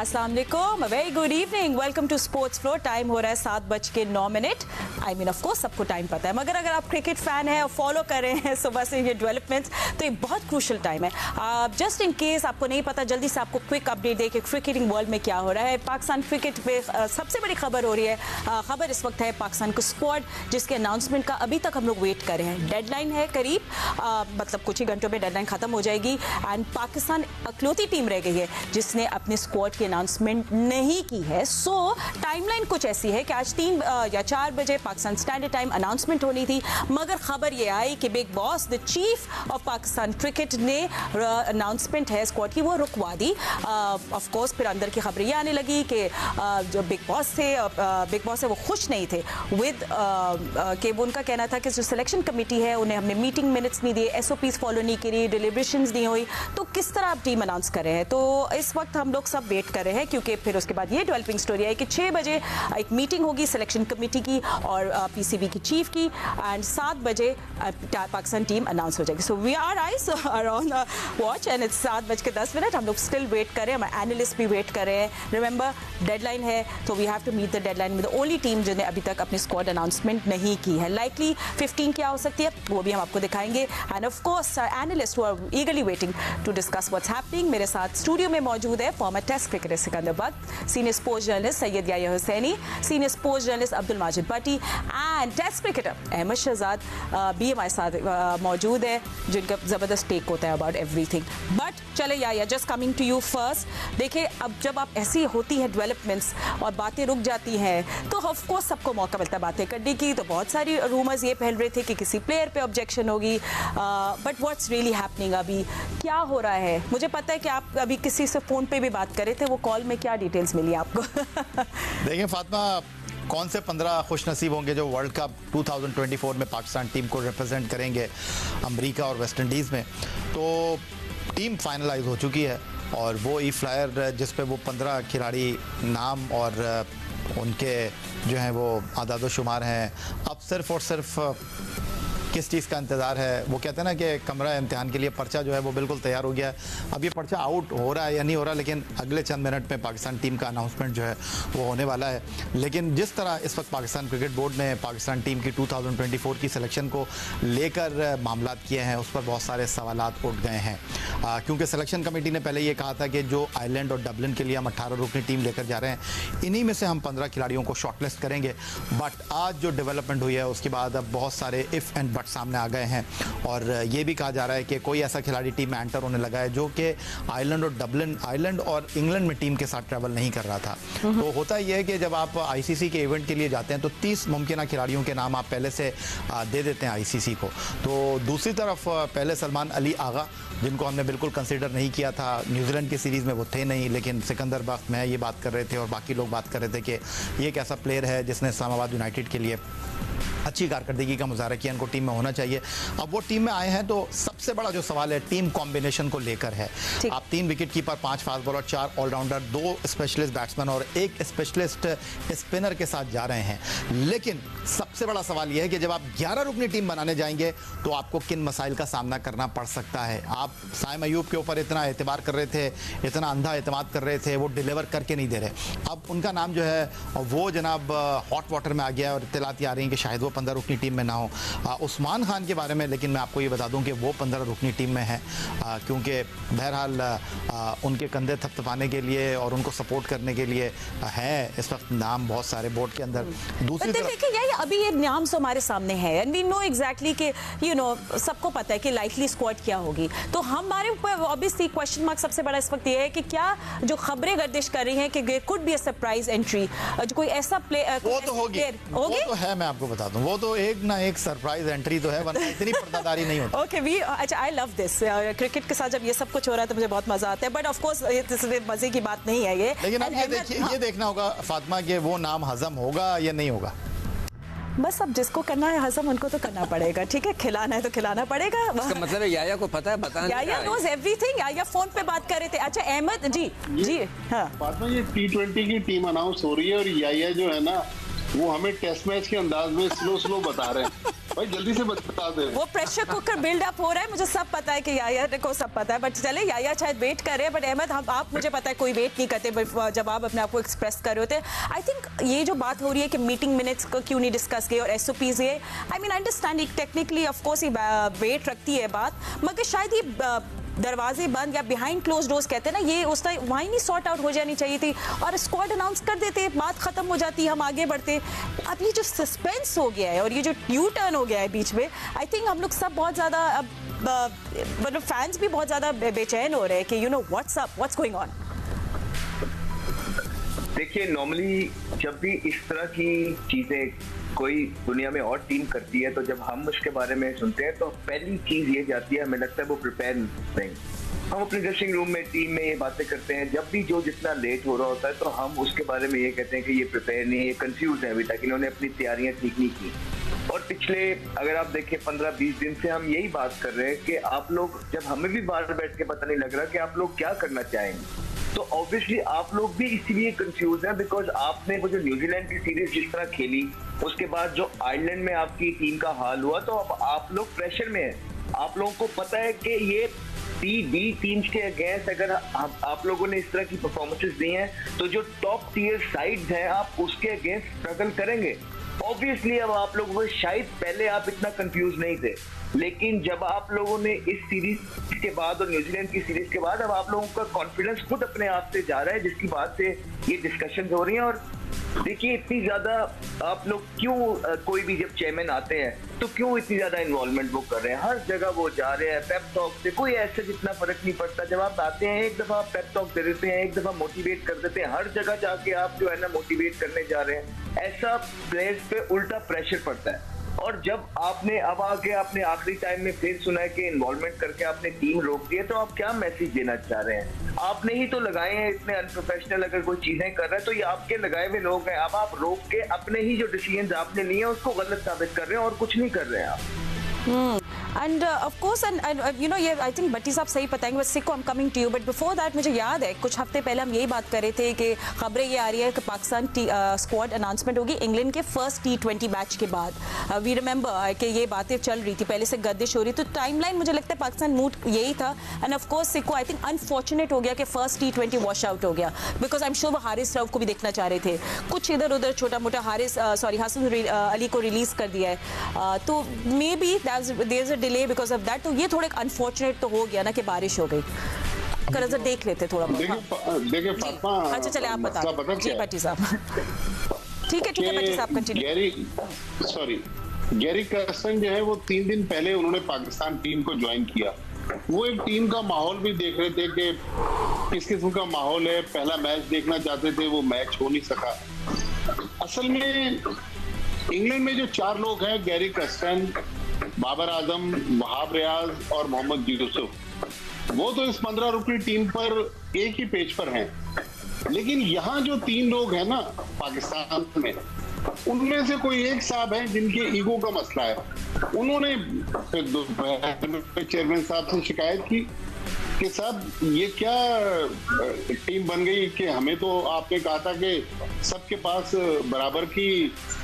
अस्सलाम वालेकुम, very good evening, welcome to Sports Flow. Time हो रहा है 7:09। आई मीन ऑफ कोर्स सबको टाइम पता है, मगर अगर आप क्रिकेट फैन हैं और फॉलो कर रहे हैं सुबह से ये डेवलपमेंट्स, तो ये बहुत क्रूशल टाइम है। जस्ट इन केस आपको नहीं पता, जल्दी से आपको क्विक अपडेट दे कि क्रिकेटिंग वर्ल्ड में क्या हो रहा है। पाकिस्तान क्रिकेट पे सबसे बड़ी खबर हो रही है। खबर इस वक्त है पाकिस्तान को स्क्वाड जिसके अनाउंसमेंट का अभी तक हम लोग वेट कर रहे हैं। डेडलाइन है करीब, मतलब कुछ ही घंटों में डेडलाइन खत्म हो जाएगी। एंड पाकिस्तान अकलौती टीम रह गई है जिसने अपने स्क्वाड की अनाउंसमेंट नहीं की है। सो टाइमलाइन कुछ ऐसी है कि आज 3 या 4 बजे पाकिस्तान स्टैंडर्ड टाइम अनाउंसमेंट होनी थी, मगर खबर ये आई कि big boss the chief of Pakistan cricket ने अनाउंसमेंट है स्क्वाड की वो रुकवा दी। ऑफ कोर्स फिर अंदर की खबर ये आने लगी कि जो बिग बॉस है वो खुश नहीं थे विद कि वो उनका कहना था कि जो सिलेक्शन कमेटी है उन्हें हमने मीटिंग मिनट्स नहीं दिए, एसओपीज फॉलो नहीं करी, डिलिब्रेशंस नहीं हुई, तो किस तरह आप टीम अनाउंस कर रहे हैं। तो इस वक्त हम लोग सब वेट कर रहे हैं क्योंकि फिर उसके बाद ये डेवलपिंग स्टोरी है कि 6 बजे एक मीटिंग होगी सिलेक्शन कमेटी की और पीसीबी की चीफ की, एंड 7 बजे पाकिस्तान टीम अनाउंस हो जाएगी। So we are eyes are on watch and it's 7:10। हम लोग स्टिल वेट कर रहे हैं, हमारे एनालिस्ट भी वेट कर रहे हैं। रिमेंबर डेडलाइन है तो we have to meet the deadline with the only team जिन्हें अभी तक अपनी स्क्वाड अनाउंसमेंट नहीं की है। लाइकली 15 क्या हो सकती है वो भी हम आपको दिखाएंगे। And of course analyst who are eagerly waiting to discuss what's happening. मेरे साथ स्टूडियो में मौजूद है former Test cricketer Sikandar Bakht, senior sports journalist Syed Yahya Hussaini, senior sports journalist Abdul Majid Bhatti and Test cricketer Ahmed Shehzad भी हमारे साथ मौजूद है जिनका ज़बरदस्त टेक होता है अबाउट एवरीथिंग। बट चले Yahya, just coming to you first. देखिए अब जब आप ऐसी होती है डेवलपमेंट्स और बातें रुक जाती हैं तो ऑफ कोर्स सबको मौका मिलता है बातें करने की। तो बहुत सारी रूमर्स ये फैल रहे थे कि किसी प्लेयर पे ऑब्जेक्शन होगी, बट व्हाट्स रियली हैपनिंग, अभी क्या हो रहा है? मुझे पता है कि आप अभी किसी से फ़ोन पे भी बात कर रहे थे, वो कॉल में क्या डिटेल्स मिली आपको? देखिए फातिमा, कौन से 15 खुशनसीब होंगे जो वर्ल्ड कप 2024 में पाकिस्तान टीम को रिप्रेजेंट करेंगे अमेरिका और वेस्ट इंडीज़ में। तो टीम फाइनलाइज हो चुकी है और वो ई फ्लायर जिस पे वो 15 खिलाड़ी नाम और उनके जो हैं वो आदाद शुमार हैं, अब सिर्फ और सिर्फ किस चीज़ का इंतज़ार है। वो कहते हैं ना कि कमरा इम्तिहान के लिए पर्चा जो है वो बिल्कुल तैयार हो गया है। अब ये पर्चा आउट हो रहा है या नहीं हो रहा, लेकिन अगले चंद मिनट में पाकिस्तान टीम का अनाउंसमेंट जो है वो होने वाला है। लेकिन जिस तरह इस वक्त पाकिस्तान क्रिकेट बोर्ड ने पाकिस्तान टीम की 2024 की सिलेक्शन को लेकर मामला किए हैं, उस पर बहुत सारे सवालात उठ गए हैं। क्योंकि सिलेक्शन कमेटी ने पहले ये कहा था कि जो आयरलैंड और डबलिन के लिए हम 18 रुकनी टीम लेकर जा रहे हैं, इन्हीं में से हम 15 खिलाड़ियों को शॉर्टलिस्ट करेंगे। बट आज जो डेवलपमेंट हुई है उसके बाद अब बहुत सारे इफ़ एंड बट सामने आ गए हैं और ये भी कहा जा रहा है कि कोई ऐसा खिलाड़ी टीम में एंटर होने लगा है जो कि आयरलैंड और इंग्लैंड में टीम के साथ ट्रैवल नहीं कर रहा था। तो होता यह है कि जब आप आईसीसी के इवेंट के लिए जाते हैं तो 30 मुमकिन खिलाड़ियों के नाम आप पहले से दे देते हैं आईसीसी को। तो दूसरी तरफ पहले सलमान अली आगा, जिनको हमने बिल्कुल कंसीडर नहीं किया था, न्यूजीलैंड की सीरीज़ में वो थे नहीं, लेकिन सिकंदर बख्त में ये बात कर रहे थे और बाकी लोग बात कर रहे थे कि ये एक ऐसा प्लेयर है जिसने इस्लामाबाद यूनाइटेड के लिए अच्छी कारकर्दगी का मुजाहरा किया, इनको टीम में होना चाहिए। अब वो टीम में आए हैं तो सबसे बड़ा जो सवाल है टीम कॉम्बिनेशन को लेकर है। आप 3 wicket keeper, 5 fast bowler, 4 all rounder, 2 specialist batsman और 1 स्पेशलिस्ट स्पिनर के साथ जा रहे हैं। लेकिन सबसे बड़ा सवाल यह है कि जब आप 11 रुकनी टीम बनाने जाएंगे तो आपको किन मसाइल का सामना करना पड़ सकता है। आप साइम अयूब के ऊपर इतना एतबार कर रहे थे, इतना अंधा एतमाद कर रहे थे, वो डिलीवर करके नहीं दे रहे। अब उनका नाम जो है वो जनाब हॉट वाटर में आ गया और इत्तलात आ रही हैं कि शायद वो 15 रुकनी टीम में ना हो। उस्मान खान के बारे में लेकिन मैं आपको ये बता दूं कि वो 15 रुकनी टीम में है, क्योंकि बहरहाल उनके कंधे थपथपाने के लिए और उनको सपोर्ट करने के लिए है इस वक्त नाम बहुत सारे बोर्ड के अंदर। दूसरी तरफ देखिए अभी ये नाम तो हमारे सामने है एंड वी नो एग्जैक्टली कि सबको पता है कि लाइकली स्क्वाड क्या होगी। तो हमारे ऊपर ऑब्वियसली क्वेश्चन मार्क सबसे बड़ा इस वक्त ये है कि क्या जो खबरें गर्दिश कर रही हैं कि could be a surprise entry, जो कोई ऐसा प्लेयर वो तो होगी, वो तो है, मैं आपको बता दूं, वो तो एक ना एक सरप्राइज एंट्री तो है, वरना इतनी पर्दादारी नहीं होती। ओके अच्छा, आई लव दिस। क्रिकेट के साथ जब ये सब कुछ हो रहा है तो मुझे बहुत मजा आता है, बट ऑफ कोर्स मजे की बात नहीं है ये। लेकिन अब ये देखना होगा फातिमा कि वो नाम हजम होगा या नहीं होगा। बस अब जिसको करना है हजम उनको तो करना पड़ेगा, ठीक है, खिलाना है तो खिलाना पड़ेगा। इसका मतलब है याया को पता है, बताना याया नोज एवरीथिंग। याया फोन पे बात कर रहे थे। अच्छा अहमद जी हाँ, फातिमा ये T20 की टीम अनाउंस हो रही है और याया जो है ना वो हमें टेस्ट मैच के अंदाज में स्लो बता रहे हैं। भाई जल्दी से बता दे। वो प्रेशर कुकर बिल्ड अप हो रहा है, मुझे सब पता है कि याया को सब पता है, बट चले याया शायद वेट कर रहे हैं, बट अहमद आप मुझे पता है कोई वेट नहीं करते जब आप अपने आप को एक्सप्रेस कर रहे होते हैं। आई थिंक ये जो बात हो रही है कि मीटिंग मिनट्स को क्यों नहीं डिस्कस किए और एसओपीज ये, I mean understand technically of course ये वेट रखती है बात, मगर शायद ये दरवाजे बंद या बिहाइंड क्लोज डोर्स कहते हैं ना, ये उस टाइम वहीं नहीं सॉर्ट आउट हो जानी चाहिए थी और स्क्वाड अनाउंस कर देते, बात खत्म हो जाती, हम आगे बढ़ते। अब ये जो सस्पेंस हो गया है और ये जो यू टर्न हो गया है बीच में, आई थिंक हम लोग सब बहुत ज़्यादा मतलब फैंस भी बहुत ज़्यादा बेचैन हो रहे हैं कि you know what's going on. देखिए, नॉर्मली जब भी इस तरह की चीजें कोई दुनिया में और टीम करती है, तो जब हम उसके बारे में सुनते हैं तो पहली चीज ये जाती है, हमें लगता है वो प्रिपेयर नहीं। हम अपने ड्रेसिंग रूम में टीम में ये बातें करते हैं, जब भी जो जितना लेट हो रहा होता है तो हम उसके बारे में ये कहते हैं कि ये प्रिपेयर नहीं है, ये कंफ्यूज है अभी तक, इन्होंने अपनी तैयारियां ठीक नहीं की। और पिछले अगर आप देखें 15-20 दिन से हम यही बात कर रहे हैं कि आप लोग, जब हमें भी बाहर बैठ के पता नहीं लग रहा कि आप लोग क्या करना चाहेंगे, तो ऑब्वियसली आप लोग भी इसीलिए कंफ्यूज हैं बिकॉज आपने वो जो न्यूजीलैंड की सीरीज जिस तरह खेली, उसके बाद जो आयरलैंड में आपकी टीम का हाल हुआ, तो अब आप लोग प्रेशर में हैं। आप लोगों को पता है कि ये डी टीम्स के अगेंस्ट अगर आप लोगों ने इस तरह की परफॉर्मेंसेस दी हैं, तो जो टॉप टियर साइड्स हैं आप उसके अगेंस्ट स्ट्रगल करेंगे। ऑब्वियसली अब आप लोगों को, शायद पहले आप इतना कंफ्यूज नहीं थे, लेकिन जब आप लोगों ने इस सीरीज के बाद और न्यूजीलैंड की सीरीज के बाद अब आप लोगों का कॉन्फिडेंस खुद अपने आप से जा रहा है, जिसकी बात से ये डिस्कशन हो रही हैं। और देखिए, इतनी ज्यादा आप लोग क्यों, कोई भी जब चेयरमैन आते हैं तो क्यों इतनी ज्यादा इन्वॉल्वमेंट वो कर रहे हैं, हर जगह वो जा रहे हैं पेप टॉक से, कोई ऐसे जितना फर्क नहीं पड़ता। जब आप आते हैं एक दफा पेप टॉक दे देते हैं, एक दफा मोटिवेट कर देते हैं, हर जगह जाके आप जो है ना मोटिवेट करने जा रहे हैं, ऐसा प्लेयर्स पे उल्टा प्रेशर पड़ता है। और जब आपने अब आके आपने आखिरी टाइम में फिर सुना है कि इन्वॉल्वमेंट करके आपने टीम रोक दी है, तो आप क्या मैसेज देना चाह रहे हैं? आपने ही तो लगाए हैं इतने अनप्रोफेशनल, अगर कोई चीजें कर रहे हैं तो ये आपके लगाए हुए लोग हैं। अब आप रोक के अपने ही जो डिसीजन आपने लिए हैं उसको गलत साबित कर रहे हैं और कुछ नहीं कर रहे हैं आप। And of course and you know, ये आई थिंक भट्टी साहब सही बताएंगे, बस सिक्को I am coming to you, but before that मुझे याद है कुछ हफ्ते पहले हम यही बात कर रहे थे कि खबरें ये आ रही है कि पाकिस्तान स्क्वाड अनाउंसमेंट होगी इंग्लैंड के फर्स्ट T20 मैच के बाद। वी रिमेंबर कि ये बातें चल रही थी, पहले से गर्दिश हो रही, तो टाइमलाइन मुझे लगता है पाकिस्तान मूड यही था। And of course सिक्को I think unfortunate हो गया कि फर्स्ट T20 वॉश आउट हो गया, बिकॉज आई एम श्योर वो हारिस रऊफ को भी देखना चाह रहे थे, कुछ इधर उधर छोटा मोटा हसन अली को रिलीज कर दिया है, तो maybe there is a delay because of that. तो ये थोड़ा अनफॉर्चुनेट तो हो गया ना कि बारिश हो गई, नजर देख लेते थोड़ा बहुत। देखिए फातिमा, अच्छा चले आप बता जी भट्टी साहब। ठीक है भट्टी साहब कंटिन्यू। गैरी कर्स्टन जो है वो 3 दिन पहले उन्होंने पाकिस्तान टीम को ज्वाइन किया। वो एक टीम का माहौल भी देख रहे थे कि किस किस्म का माहौल है, पहला मैच देखना चाहते थे, वो मैच हो नहीं सका। असल में इंग्लैंड में जो 4 लोग हैं, गैरी कर्स्टन, बाबर आजम, वहाब रियाज और मोहम्मद यूसुफ, वो तो इस 15 रुपये टीम पर एक ही पेज पर हैं। लेकिन यहाँ जो 3 लोग हैं ना पाकिस्तान में, उनमें से कोई एक साहब है जिनके ईगो का मसला है। उन्होंने फिर दोपहर में चेयरमैन साहब से शिकायत की कि साहब ये क्या टीम बन गई कि हमें तो आपने कहा था कि सबके पास बराबर की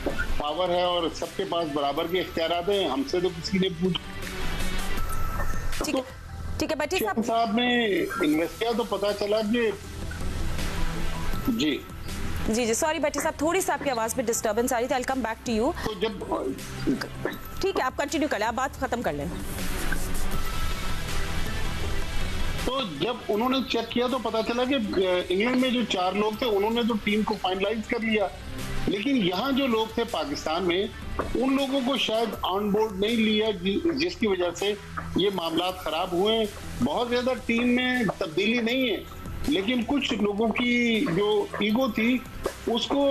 पावर है और सबके पास बराबर के इख्तियारात हैं, हमसे तो किसी ने पूछा। ठीक है भट्टी साहब ने इन्वेस्ट किया तो पता चला कि जी सॉरी भट्टी साहब, थोड़ी सी आपकी आवाज में डिस्टर्बेंस आ रही थी, I will come back to you. तो जब ठीक है आप कंटिन्यू कर लें, आप बात खत्म कर लें। तो जब उन्होंने चेक किया तो पता चला कि इंग्लैंड में जो 4 लोग थे उन्होंने तो टीम को फाइनलाइज कर लिया, लेकिन यहाँ जो लोग थे पाकिस्तान में, उन लोगों को शायद ऑन बोर्ड नहीं लिया, जिसकी वजह से ये मामला खराब हुए। बहुत ज्यादा टीम में तब्दीली नहीं है, लेकिन कुछ लोगों की जो ईगो थी उसको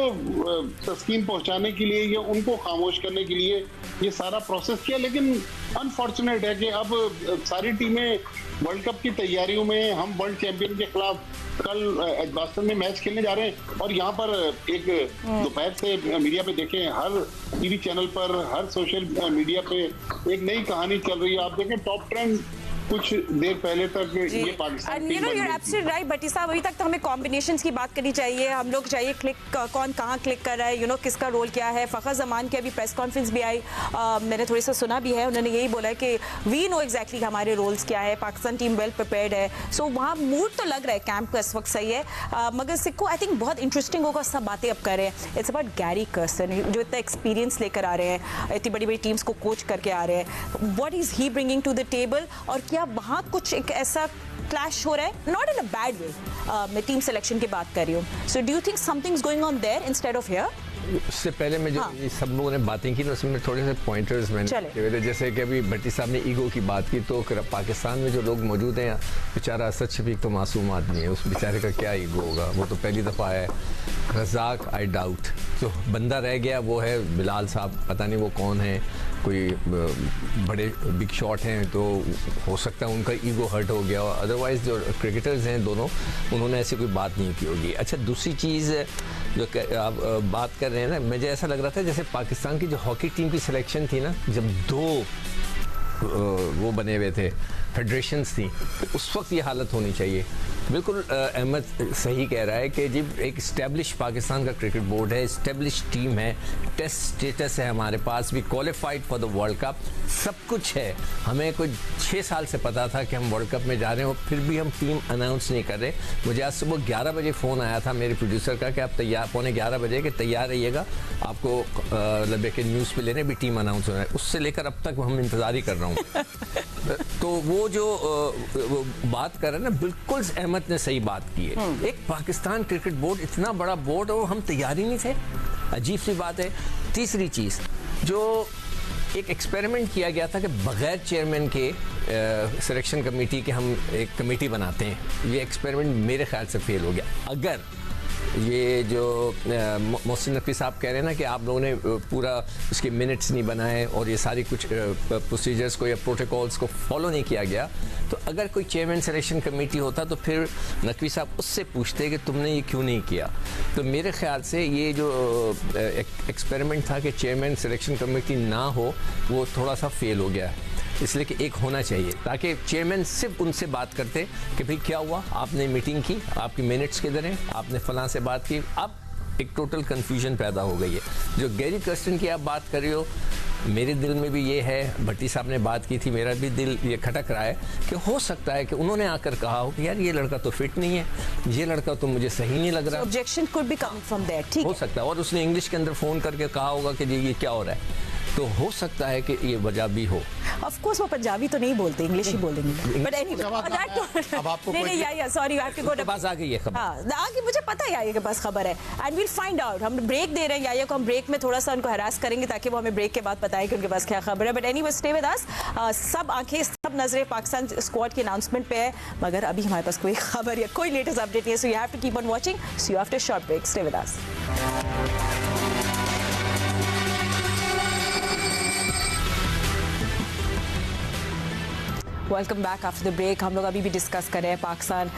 तस्कीन पहुंचाने के लिए या उनको खामोश करने के लिए ये सारा प्रोसेस किया। लेकिन अनफॉर्चुनेट है कि अब सारी टीमें वर्ल्ड कप की तैयारियों में, हम वर्ल्ड चैंपियन के खिलाफ कल एजबास्टन में मैच खेलने जा रहे हैं, और यहाँ पर एक दोपहर से मीडिया पे देखें, हर टीवी चैनल पर, हर सोशल मीडिया पे एक नई कहानी चल रही है। आप देखें टॉप ट्रेंड कुछ देर पहले तक ये Pakistan And you know, you're absolutely right, बटी साहब, अभी तक तो हमें कॉम्बिनेशंस की बात करनी चाहिए। हम लोग चाहिए क्लिक कौन कहाँ क्लिक कर रहा है, यू नो किसका रोल क्या है। फ़खर जमान की अभी प्रेस कॉन्फ्रेंस भी आई, मैंने थोड़ी सा सुना भी है, उन्होंने यही बोला है कि वी नो एग्जैक्टली हमारे रोल्स क्या है, पाकिस्तान टीम वेल प्रिपेयर्ड है। सो वहाँ मूड तो लग रहा है कैंप का इस वक्त सही है, मगर सिक्को आई थिंक बहुत इंटरेस्टिंग होगा, सब बातें अब कर रहे हैं। इट्स अबाउट गैरी कर्स्टन जो इतना एक्सपीरियंस लेकर आ रहे हैं, इतनी बड़ी बड़ी टीम्स को कोच करके आ रहे हैं। What is he bringing to the table, और क्या वहाँ कुछ एक ऐसा क्लैश हो रहा है, not in a bad way, मैं टीम सिलेक्शन की बात कर रही हूँ। So do you think something is going on their instead of here? उससे पहले मैं जो ये सब लोगों ने बातें की ना, उसमें थोड़े से पॉइंटर्स मैंने, जैसे कि अभी भट्टी साहब ने ईगो की बात की, तो पाकिस्तान में जो लोग मौजूद हैं, बेचारा असद शफीक तो मासूम आदमी है, उस बेचारे का क्या ईगो होगा, वो तो पहली दफ़ा है। रज़ाक आई डाउट, जो बंदा रह गया वो है बिलाल साहब, पता नहीं वो कौन है, कोई बड़े बिग शॉट हैं, तो हो सकता है उनका ईगो हर्ट हो गया, और अदरवाइज़ जो क्रिकेटर्स हैं दोनों, उन्होंने ऐसी कोई बात नहीं की होगी। अच्छा, दूसरी चीज़ जो आप बात कर रहे हैं ना, मुझे ऐसा लग रहा था जैसे पाकिस्तान की जो हॉकी टीम की सिलेक्शन थी ना, जब दो वो बने हुए थे फेडरेशंस थी, तो उस वक्त ये हालत होनी चाहिए। बिल्कुल अहमद सही कह रहा है कि जब एक इस्टेब्लिश पाकिस्तान का क्रिकेट बोर्ड है, इस्टेब्लिश टीम है, टेस्ट स्टेटस है हमारे पास, भी qualified for the world cup, सब कुछ है। हमें कोई 6 साल से पता था कि हम वर्ल्ड कप में जा रहे हैं, और फिर भी हम टीम अनाउंस नहीं कर रहे। मुझे आज सुबह 11 बजे फ़ोन आया था मेरे प्रोड्यूसर का कि आप तैयार, पौने 11 बजे के तैयार रहिएगा, आपको लबे के न्यूज़ पे लेने भी टीम अनाउंस हो रहा है। उससे लेकर अब तक हम इंतज़ार ही कर रहा हूँ। तो वो जो वो बात कर रहे हैं ना, बिल्कुल अहमद ने सही बात की है। एक पाकिस्तान क्रिकेट बोर्ड, इतना बड़ा बोर्ड, और हम तैयार ही नहीं थे, अजीब सी बात है। तीसरी चीज़, जो एक एक्सपेरिमेंट किया गया था कि बगैर चेयरमैन के सिलेक्शन कमेटी के हम एक कमेटी बनाते हैं, ये एक्सपेरिमेंट मेरे ख्याल से फेल हो गया। अगर ये जो मोहसिन नकवी साहब कह रहे हैं ना कि आप लोगों ने पूरा उसके मिनट्स नहीं बनाए और ये सारी कुछ प्रोसीजर्स को या प्रोटोकॉल्स को फॉलो नहीं किया गया, तो अगर कोई चेयरमैन सिलेक्शन कमेटी होता तो फिर नकवी साहब उससे पूछते कि तुमने ये क्यों नहीं किया। तो मेरे ख्याल से ये जो एक्सपेरिमेंट था कि चेयरमैन सिलेक्शन कमेटी ना हो, वो थोड़ा सा फेल हो गया। इसलिए कि एक होना चाहिए, ताकि चेयरमैन सिर्फ उनसे बात करते कि भाई क्या हुआ, आपने मीटिंग की, आपकी मिनट्स किधर हैं, आपने फलां से बात की। अब एक टोटल कन्फ्यूजन पैदा हो गई है। जो गैरी कर्स्टन की आप बात कर रहे हो, मेरे दिल में भी ये है, भट्टी साहब ने बात की थी, मेरा भी दिल ये खटक रहा है कि हो सकता है कि उन्होंने आकर कहा हो कि यार ये लड़का तो फिट नहीं है, ये लड़का तो मुझे सही नहीं लग रहा। Objection could be coming from there, ठीक हो सकता है, और उसने इंग्लिश के अंदर फ़ोन करके कहा होगा कि ये क्या हो रहा है, तो हो सकता है कि ये वजह भी हो। ऑफ कोर्स वो पंजाबी तो नहीं बोलते, इंग्लिश ही बोलेंगे, बट एनीवे अब आपको नहीं या sorry, you have to go to पास आ गई है खबर। हाँ, आगे मुझे पता है याया के पास खबर है, एंड विल फाइंड आउट। हम ब्रेक दे रहे हैं याया को, हम ब्रेक में थोड़ा सा उनको हरास करेंगे ताकि वो हमें ब्रेक के बाद बताएं कि उनके पास क्या खबर है। बट एनीवे स्टे विद अस, सब आंखें, सब नजरें पाकिस्तान स्क्वाड के अनाउंसमेंट पे है, मगर अभी हमारे पास कोई खबर या कोई लेटेस्ट अपडेट नहीं है, so you have to keep on watching. See you after short break, stay with us. Welcome back after the break. हम लोग अभी भी डिस्कस कर रहे हैं पाकिस्तान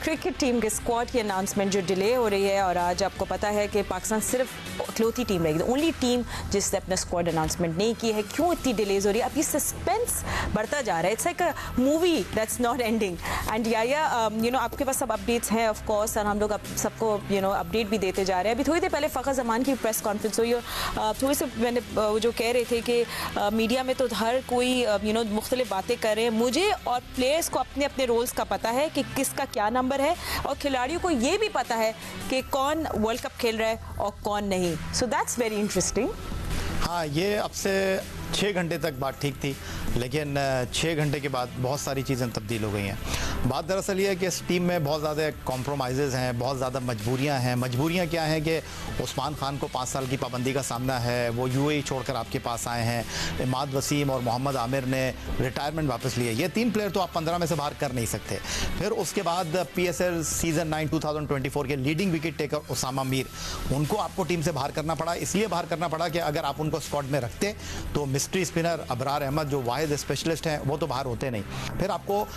क्रिकेट टीम के स्क्वाड की अनाउंसमेंट जो डिले हो रही है, और आज आपको पता है कि पाकिस्तान सिर्फ इकलौती टीम रहेगी, ओनली टीम जिसने अपना स्क्वाड अनाउंसमेंट नहीं की है। क्यों इतनी डिलेज हो रही है? अब ये सस्पेंस बढ़ता जा रहा है, it's like a movie that's not ending. And yeah yeah you know आपके पास सब अपडेट्स हैं ऑफ कोर्स, और हम लोग सबको यू नो अपडेट भी देते जा रहे हैं। अभी थोड़ी देर पहले फ़खर ज़मान की प्रेस कॉन्फ्रेंस हुई, और थोड़ी सी मैंने जो कह रहे थे कि मीडिया में तो हर कोई यू नो मुख्तलिफ बातें कर रहे हैं। मुझे और प्लेयर्स को अपने अपने रोल्स का पता है कि किसका क्या नंबर है, और खिलाड़ियों को ये भी पता है कि कौन वर्ल्ड कप खेल रहा है और कौन नहीं। So that's very interesting. हाँ, ये अब से 6 घंटे तक बात ठीक थी, लेकिन 6 घंटे के बाद बहुत सारी चीज़ें तब्दील हो गई हैं। बात दरअसल ये है कि इस टीम में बहुत ज़्यादा कॉम्प्रोमाइज़ हैं, बहुत ज़्यादा मजबूरियां हैं। मजबूरियां क्या हैं कि उस्मान खान को 5 साल की पाबंदी का सामना है, वो यूएई छोड़कर आपके पास आए हैं। इमाद वसीम और मोहम्मद आमिर ने रिटायरमेंट वापस लिए। ये 3 प्लेयर तो आप 15 में से बाहर कर नहीं सकते। फिर उसके बाद PSL सीज़न 9 2024 के leading wicket taker Usama Mir, उनको आपको टीम से बाहर करना पड़ा। इसलिए बाहर करना पड़ा कि अगर आप उनको स्क्वाड में रखते तो मिस्ट्री स्पिनर अबरार अहमद जो वाहिद स्पेशलिस्ट हैं वो तो बाहर होते नहीं। फिर आपको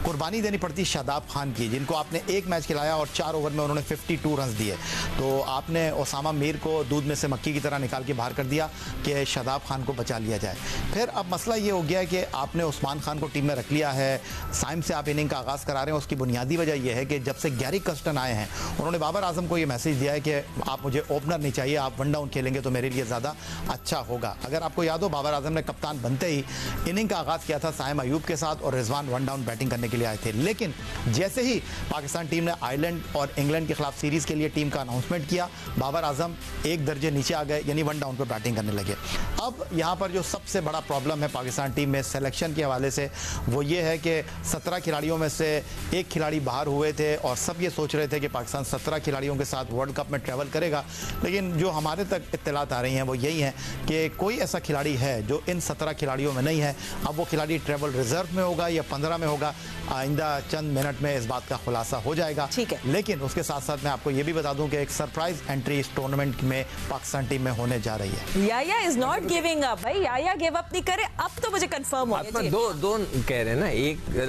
कुर्बानी देनी पड़ती शादाब खान की, जिनको आपने एक मैच खिलाया और 4 ओवर में उन्होंने 52 रन दिए। तो आपने ओसामा मीर को दूध में से मक्खी की तरह निकाल के बाहर कर दिया कि शादाब खान को बचा लिया जाए। फिर अब मसला ये हो गया कि आपने उस्मान खान को टीम में रख लिया है, साइम से आप इनिंग का आगाज़ करा रहे हैं। उसकी बुनियादी वजह यह है कि जब से गैरी कर्स्टन आए हैं उन्होंने बाबर आजम को ये मैसेज दिया है कि आप मुझे ओपनर नहीं चाहिए, आप वन डाउन खेलेंगे तो मेरे लिए ज़्यादा अच्छा होगा। अगर आपको याद हो, बाबर आजम ने कप्तान बनते ही इनिंग का आगाज़ किया था साइम अयूब के साथ और रिजवान वन डाउन बैटिंग करने के लिए आए थे। लेकिन जैसे ही पाकिस्तान टीम ने आयरलैंड और इंग्लैंड के खिलाफ सीरीज़ के लिए टीम का अनाउंसमेंट किया, बाबर आजम एक दर्जे नीचे आ गए, यानी वन डाउन पर बैटिंग करने लगे। अब यहाँ पर जो सबसे बड़ा प्रॉब्लम है पाकिस्तान टीम में सिलेक्शन के हवाले से, वो ये है कि 17 खिलाड़ियों में से एक खिलाड़ी बाहर हुए थे और सब ये सोच रहे थे कि पाकिस्तान 17 खिलाड़ियों के साथ वर्ल्ड कप में ट्रैवल करेगा। लेकिन जो हमारे तक इत्तलात आ रही हैं वो यही हैं कि कोई ऐसा खिलाड़ी है जो इन 17 खिलाड़ियों में नहीं है। अब वो खिलाड़ी ट्रैवल रिजर्व में होगा या 15 में होगा, आइंदा चंद मिनट में इस बात का खुलासा हो जाएगा। ठीक है। लेकिन उसके साथ साथ मैं आपको ये भी बता दूं कि एक सरप्राइज एंट्री इस टूर्नामेंट में पाकिस्तान टीम में होने जा रही है। याया इज नॉट गिविंग अप भाई, याया गिव अप नहीं करे। अब तो मुझे कंफर्म हो गया। दो कह रहे हैं ना,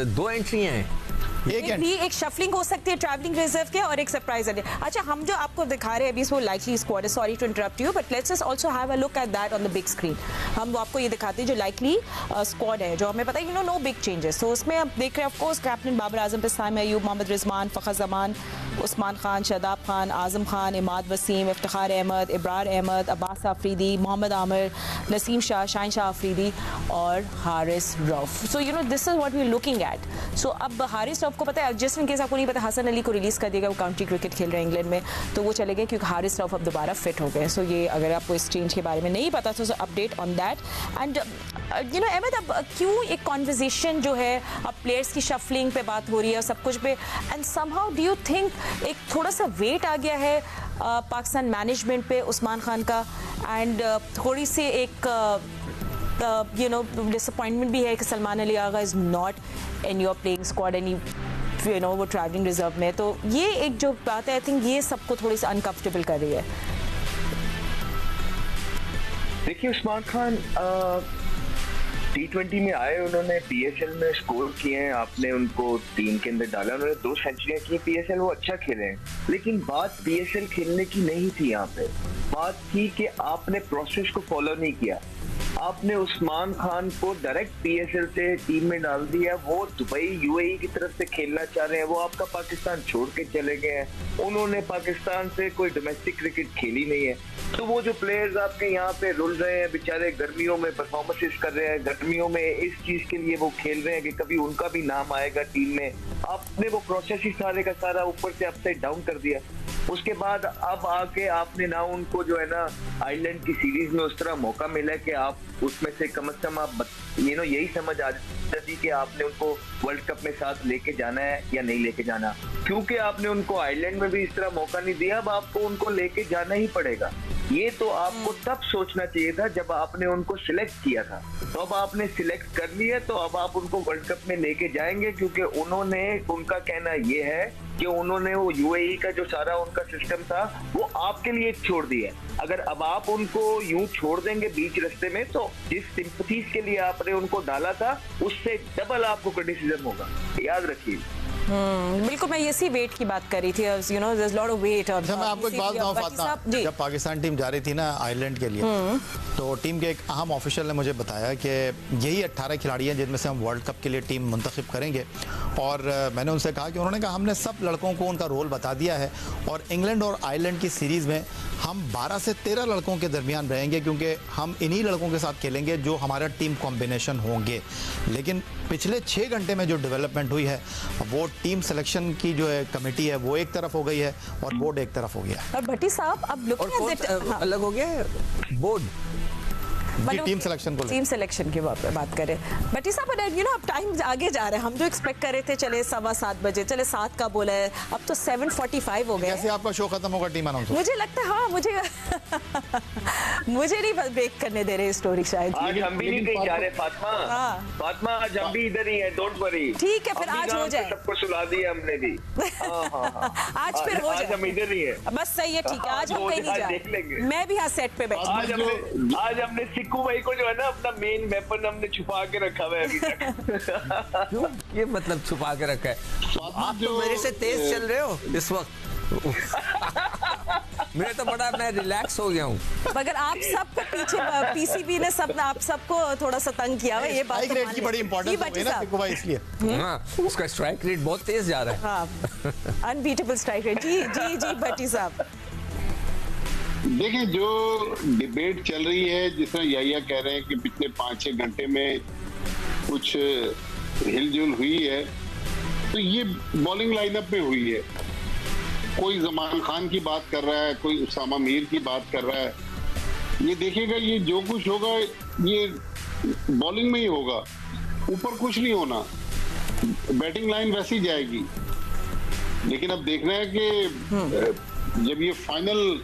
दो एंट्रियां हैं। एक शफलिंग हो सकती है ट्रैवलिंग रिजर्व के और एक सरप्राइज एंट्री। अच्छा, हम जो आपको दिखा रहे हैं अभी वो लाइकली स्क्वाड है, sorry to interrupt you, but let's just also have a look at that on the big screen. हम वो आपको ये दिखाते हैं जो लाइकली स्क्वाड है, जो हमें पता है नो बिग चेंजेस। तो उसमें आप देख रहे हैं of course captain Babar Azam पे साइम अयूब, मोहम्मद रिजवान, फ़खर जमान, उस्मान खान, शादाब खान, आजम खान, इमाद वसीम, इफ्तिखार अहमद, इब्रार अहमद, अब्बास आफरीदी, मोहम्मद आमिर, नसीम शाह, शाहीन शाह आफरीदी और Haris Rauf. So this is what we are looking at. So अब हारिस रऊफ को पता है, जिस केस आपको नहीं पता, हसन अली को रिलीज कर दिया, वो काउंटी क्रिकेट खेल रहे हैं इंग्लैंड में, तो वो चले गए क्योंकि हारिस रऊफ अब दोबारा फिट हो गए। सो ये अगर आपको इस चेंज के बारे में नहीं पता तो update on that. And Ahmed, अब क्यों एक कॉन्वर्जेशन जो है, अब प्लेयर्स की शफलिंग पे बात हो रही है और सब कुछ पे, and somehow do you think एक थोड़ा सा वेट आ गया है पाकिस्तान मैनेजमेंट पे उस्मान खान का, एंड थोड़ी सी एक डिसअपॉइंटमेंट भी है कि Salman Ali Agha is not in your playing squad and वो ट्रैवलिंग रिजर्व में। तो ये एक जो बात है, आई थिंक ये सबको थोड़ी सी अनकंफर्टेबल कर रही है। देखिए, उस्मान खान T20 में आए, उन्होंने PSL में स्कोर किए हैं, आपने उनको टीम के अंदर डाला, उन्होंने 2 सेंचुरियां की PSL, वो अच्छा खेले हैं। लेकिन बात PSL खेलने की नहीं थी, यहाँ पे बात थी कि आपने प्रोसेस को फॉलो नहीं किया। आपने उस्मान खान को डायरेक्ट PSL से टीम में डाल दिया। वो दुबई UAE की तरफ से खेलना चाह रहे हैं, वो आपका पाकिस्तान छोड़ के चले गए हैं। उन्होंने पाकिस्तान से कोई डोमेस्टिक क्रिकेट खेली नहीं है। तो वो जो प्लेयर्स आपके यहाँ पे रुल रहे हैं, बेचारे गर्मियों में परफॉर्मेंसेस कर रहे हैं, गर्मियों में इस चीज के लिए वो खेल रहे हैं कि कभी उनका भी नाम आएगा टीम में। आपने वो प्रोसेस ही सारे का सारा ऊपर से अपसाइड डाउन कर दिया। उसके बाद अब आके आपने ना उनको जो है ना आयरलैंड की सीरीज में उस तरह मौका मिला कि आप उसमें से कम से कम आप यही समझ आ जाती कि आपने उनको वर्ल्ड कप में साथ लेके जाना है या नहीं लेके जाना। क्योंकि आपने उनको आयरलैंड में भी इस तरह मौका नहीं दिया, अब आपको उनको लेके जाना ही पड़ेगा। ये तो आपको तब सोचना चाहिए था जब आपने उनको सिलेक्ट किया था। तो अब आपने सिलेक्ट कर लिया, तो अब आप उनको वर्ल्ड कप में लेके जाएंगे, क्योंकि उनका कहना ये है कि उन्होंने वो UAE का जो सारा उनका सिस्टम था वो आपके लिए छोड़ दिया। अगर अब आप उनको यूं छोड़ देंगे बीच रास्ते में, तो जिस सिंपथीज के लिए आपने उनको डाला था उससे डबल आपको क्रिटिसिज्म होगा, याद रखिए। बिल्कुल, मैं इसी वेट की बात कर रही थी। there's lot of weight on मैं आपको एक बात बताऊं फातिमा, जब पाकिस्तान टीम जा रही थी ना आयरलैंड के लिए, तो टीम के एक अहम ऑफिशियल ने मुझे बताया कि यही 18 खिलाड़ी हैं जिनमें से हम वर्ल्ड कप के लिए टीम मुंतखब करेंगे। और मैंने उनसे कहा कि उन्होंने कहा हमने सब लड़कों को उनका रोल बता दिया है और इंग्लैंड और आयरलैंड की सीरीज़ में हम 12 से 13 लड़कों के दरमियान रहेंगे, क्योंकि हम इन्हीं लड़कों के साथ खेलेंगे जो हमारा टीम कॉम्बिनेशन होंगे। लेकिन पिछले 6 घंटे में जो डेवलपमेंट हुई है, वो टीम सिलेक्शन की जो है कमेटी है वो एक तरफ हो गई है और बोर्ड एक तरफ हो गया। और भट्टी साहब अब अलग हो गया है बोर्ड, टीम सिलेक्शन को, टीम सिलेक्शन की बात करें। भट्टी साहब, अब टाइम आगे जा रहा है। हम जो एक्सपेक्ट कर रहे थे चले 7:15 बजे, चले 7 का बोला है, अब तो 7:45 हो गए। कैसे आपका शो खत्म होगा टीम अनाउंस? मुझे लगता है हाँ, मुझे नहीं ब्रेक करने दे रहे स्टोरी शायद। आज हम भी नहीं कहीं जा रहे फातिमा, आज हम भी इधर ही हैं, डोंट वरी। ठीक है, फिर आज हो जाए, सबको सुला दिया हमने भी। आज फिर हो जाए, आज हम इधर ही हैं, बस सही है, ठीक है, आज हम कहीं नहीं जा रहे। मैं भी यहाँ सेट पे बैठी। आज हमने सिक्कू भाई को जो है ना अपना मेन वेपन हमने छुपा के रखा हुआ है अभी तक। क्यों ये मतलब छुपा के रखा है? आप तो मेरे से तेज चल रहे हो इस वक्त। मेरे तो बड़ा, मैं रिलैक्स हो गया हूँ। मगर आप सबको पीछे पीसीबी ने सब आप सबको थोड़ा सा तंग किया है, ये बात तो रेट की बड़ी इंपॉर्टेंस है ना सिक्कू भाई, इसलिए हाँ, उसका स्ट्राइक रेट बहुत तेज जा रहा है। हाँ, अनबीटेबल स्ट्राइक रेट। जी जी जी भट्टी साहब, देखिए जो डिबेट चल रही है, जिस तरह याहिया कह रहे हैं कि पिछले 5-6 घंटे में कुछ हिलजुल हुई है, तो ये बॉलिंग लाइनअप में हुई है। कोई जमान खान की बात कर रहा है, कोई उसामा मीर की बात कर रहा है। ये देखिएगा, ये जो कुछ होगा ये बॉलिंग में ही होगा, ऊपर कुछ नहीं होना। बैटिंग लाइन वैसी जाएगी। लेकिन अब देखना है कि जब ये फाइनल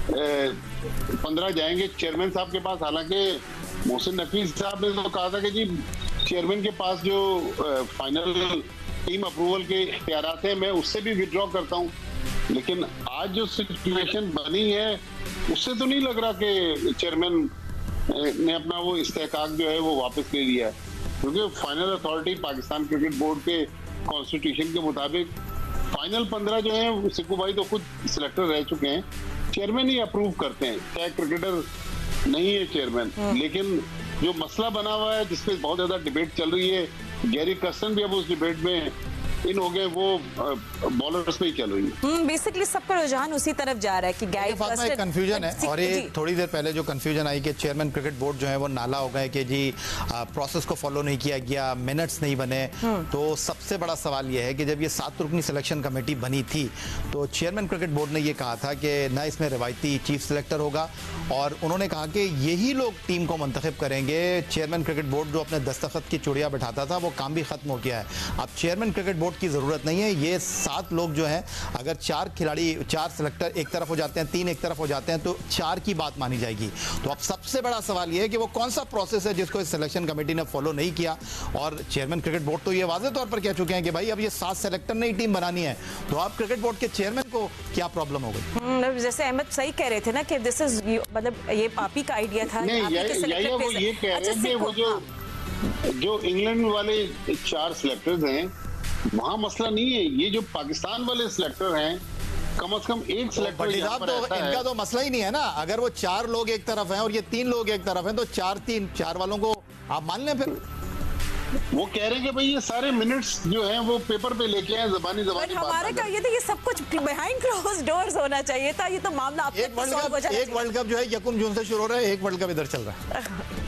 15 जाएंगे चेयरमैन साहब के पास, हालांकि मोहसिन नफीस साहब ने तो कहा था कि जी चेयरमैन के पास जो फाइनल टीम अप्रूवल के इख्तियारात हैं, मैं उससे भी विड्रॉ करता हूं। लेकिन आज जो सिचुएशन बनी है उससे तो नहीं लग रहा कि चेयरमैन ने अपना वो इस्तेहकाक जो है वो वापस ले लिया है, क्योंकि final authority Pakistan cricket board के कॉन्स्टिट्यूशन के मुताबिक फाइनल 15 जो है, सिक्कू भाई तो खुद सिलेक्टर रह चुके हैं, चेयरमैन ही अप्रूव करते हैं, चाहे क्रिकेटर नहीं है चेयरमैन। लेकिन जो मसला बना हुआ है जिसपे बहुत ज्यादा डिबेट चल रही है, गैरी कर्स्टन भी अब उस डिबेट में इन हो गए, वो बॉलर्स पे ही चल रही है। बेसिकली सबका रुझान उसी तरफ जा रहा है कि गैरी कर्स्टन कंफ्यूजन है। और ये थोड़ी देर पहले जो कंफ्यूजन आई कि चेयरमैन क्रिकेट बोर्ड जो है वो नाला हो गए कि जी प्रोसेस को फॉलो नहीं किया गया, मिनट्स नहीं बने। तो सबसे बड़ा सवाल ये है कि जब ये 7 रुकनी सिलेक्शन कमेटी बनी थी तो चेयरमैन क्रिकेट बोर्ड ने ये कहा था कि ना इसमें रिवायती चीफ सिलेक्टर होगा, और उन्होंने कहा कि यही लोग टीम को मुंतखब करेंगे। चेयरमैन क्रिकेट बोर्ड जो अपने दस्तखत की चुड़िया बैठाता था वो काम भी खत्म हो गया है। अब चेयरमैन क्रिकेट बोर्ड की जरूरत नहीं है। ये 7 लोग जो हैं, अगर 4 खिलाड़ी, 4 सिलेक्टर एक तरफ हो जाते हैं, 3 एक तरफ हो जाते हैं, तो 4 की बात मानी जाएगी। तो अब सबसे बड़ा सवाल ये है कि वो कौन सा प्रोसेस है जिसको इस सिलेक्शन कमेटी ने फॉलो नहीं किया। और चेयरमैन क्रिकेट बोर्ड तो ये वाज़ेह तौर पर कह चुके हैं कि भाई अब ये 7 सिलेक्टर ने ही टीम बनानी है, तो आप क्रिकेट बोर्ड के चेयरमैन को क्या प्रॉब्लम हो गई? जैसे अहमद सही कह रहे थे ना कि दिस इज मतलब ये पापी का आइडिया था। नहीं, वो ये कह रहे थे वो जो इंग्लैंड वाले 4 सिलेक्टर्स हैं वहाँ मसला नहीं है। ये जो पाकिस्तान वाले सिलेक्टर हैं, कम से कम एक सिलेक्टर तो इनका तो मसला ही नहीं है ना। अगर वो 4 लोग एक तरफ हैं और ये 3 लोग एक तरफ हैं, तो 4 वालों को आप मान लें। फिर वो कह रहे हैं कि भाई ये सारे मिनट्स जो हैं वो पेपर पे लेके आए, जबानी हमारे का ये था ये सब कुछ बिहाइंड क्लोज डोर्स होना चाहिए था। ये तो मामला एक वर्ल्ड कप जो है 1 जून से शुरू हो रहा है, एक वर्ल्ड कप इधर चल रहा है।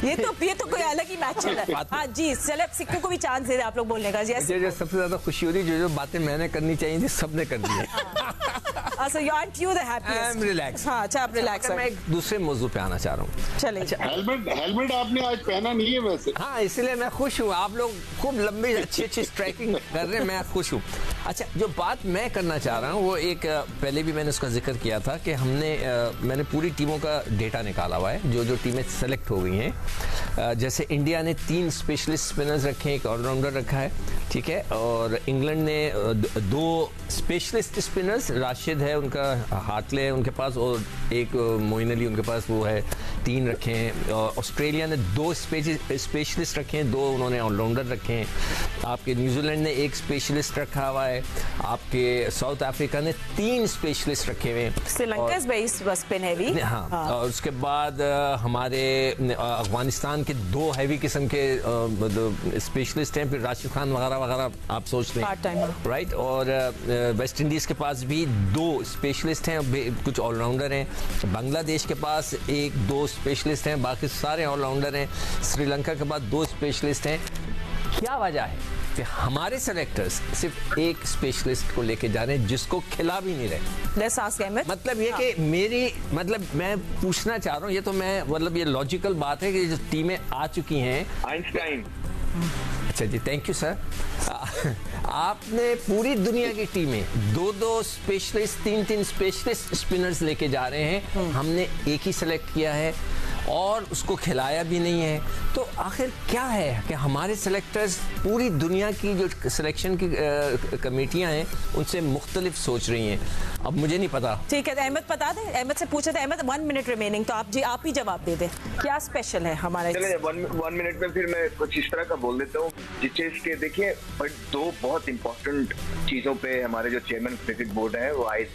ये तो कोई अलग ही मैच चल रहा है। हाँ जी, चले सिक्कू को भी चांस दे दे आप लोग बोलने का। मुझे सबसे ज्यादा खुशी हो रही है जो बातें मैंने करनी चाहिए थी सबने कर दी है। So you aren't you the happiest? I'm relaxed. हाँ, अच्छा आप रिलैक्स। मैं एक दूसरे मौजू पे आना चाह रहा हूँ। चलिए। हेलमेट आपने आज पहना नहीं है वैसे। हाँ, इसलिए मैं खुश हूँ। आप लोग खूब लंबी अच्छी स्ट्राइकिंग कर रहे हैं, मैं खुश हूँ। अच्छा, जो बात मैं करना चाह रहा हूँ वो एक, पहले भी मैंने उसका जिक्र किया था कि मैंने पूरी टीमों का डेटा निकाला हुआ है, जो टीमें सेलेक्ट हो गई हैं। जैसे इंडिया ने 3 स्पेशलिस्ट स्पिनर्स रखे हैं, एक ऑलराउंडर रखा है, ठीक है, और इंग्लैंड ने 2 स्पेशलिस्ट स्पिनर्स, राशिद है उनका, हार्टले है उनके पास, और एक मोइन अली उनके पास, वो है 3 रखे हैं। ऑस्ट्रेलिया ने 2 स्पेशलिस्ट रखे हैं, 2 उन्होंने ऑलराउंडर रखे हैं। आपके न्यूजीलैंड ने 1 स्पेशलिस्ट रखा हुआ है। आपके साउथ अफ्रीका ने 3 स्पेशलिस्ट रखे हुए हैं। Sri Lanka is very spin heavy. हाँ, और उसके बाद हमारे अफगानिस्तान के 2 हैवी किस्म के स्पेशलिस्ट हैं, फिर राशिद खान वगैरह वगैरह आप सोचते हैं, राइट। और वेस्ट इंडीज के पास भी 2 स्पेशलिस्ट हैं, कुछ ऑलराउंडर हैं। बांग्लादेश के पास 1-2 स्पेशलिस्ट हैं, बाकी सारे ऑलराउंडर हैं। श्रीलंका के पास 2 स्पेशलिस्ट हैं। क्या वजह है कि हमारे सेलेक्टर्स सिर्फ एक स्पेशलिस्ट को लेके जा रहे हैं जिसको खिला भी नहीं रहे? मतलब ये कि मैं पूछना चाह रहा हूँ, ये तो मैं मतलब ये लॉजिकल बात है कि जो टीमें आ चुकी हैं, आइंस्टाइन। अच्छा जी, थैंक यू सर। आपने पूरी दुनिया की टीमें 2-2 स्पेशलिस्ट, 3-3 स्पेशलिस्ट स्पिनर्स लेके जा रहे हैं। हमने एक ही सेलेक्ट किया है, और उसको खिलाया भी नहीं है, तो आखिर क्या है कि हमारे सेलेक्टर्स पूरी दुनिया की जो सिलेक्शन की कमेटियां हैं उनसे मुख्तलिफ सोच रही हैं। अब मुझे नहीं पता। ठीक है, अहमद बता दें, अहमद से पूछे थे। अहमद 1 मिनट रिमेनिंग, तो आप ही जवाब दे दें, क्या स्पेशल है हमारे? चलिए 1 मिनट में फिर मैं कुछ इस तरह का बोल देता हूँ जिसके देखिए, बट 2 बहुत इंपॉर्टेंट चीजों पे हमारे जो चेयरमैन क्रिकेट बोर्ड है वो आए,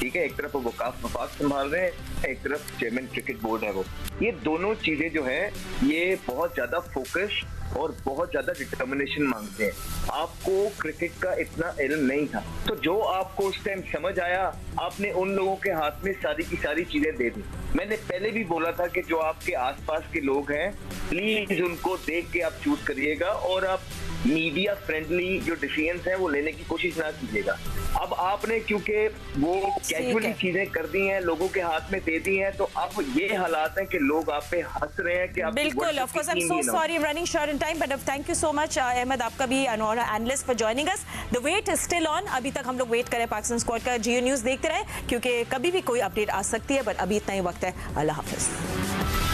ठीक है। एक तरफ वो वकाफ वफाक संभाल रहे हैं, एक तरफ चेयरमैन क्रिकेट बोर्ड है वो। ये दोनों चीजें जो है ये बहुत ज्यादा फोकस और बहुत ज्यादा डिटर्मिनेशन मांगते हैं। आपको क्रिकेट का इतना इल्म नहीं था, तो जो आपको उस टाइम समझ आया आपने उन लोगों के हाथ में सारी की सारी चीजें दे दी। मैंने पहले भी बोला था कि जो आपके आसपास के लोग हैं प्लीज उनको देख के आप चूज करिएगा और आप मीडिया फ्रेंडली जो डिसीजंस हैं वो लेने की कोशिश ना कीजिएगा। अब आपने क्योंकि वो कैजुअली चीजें कर दी हैं, लोगों के हाथ में दे दी हैं, तो अब ये हालात हैं कि लोग आप पे हंस रहे हैं कि आप बिल्कुल। Of course I am so sorry running short in time, but thank you so much Ahmed, आपका भी analyst for joining us. The wait is still on. अभी तक हम लोग वेट करें पाकिस्तान स्क्वाड का। जियो न्यूज़ देखते रहे क्योंकि कभी भी कोई अपडेट आ सकती है, बट अभी इतना ही वक्त है। अल्लाह हाफिज।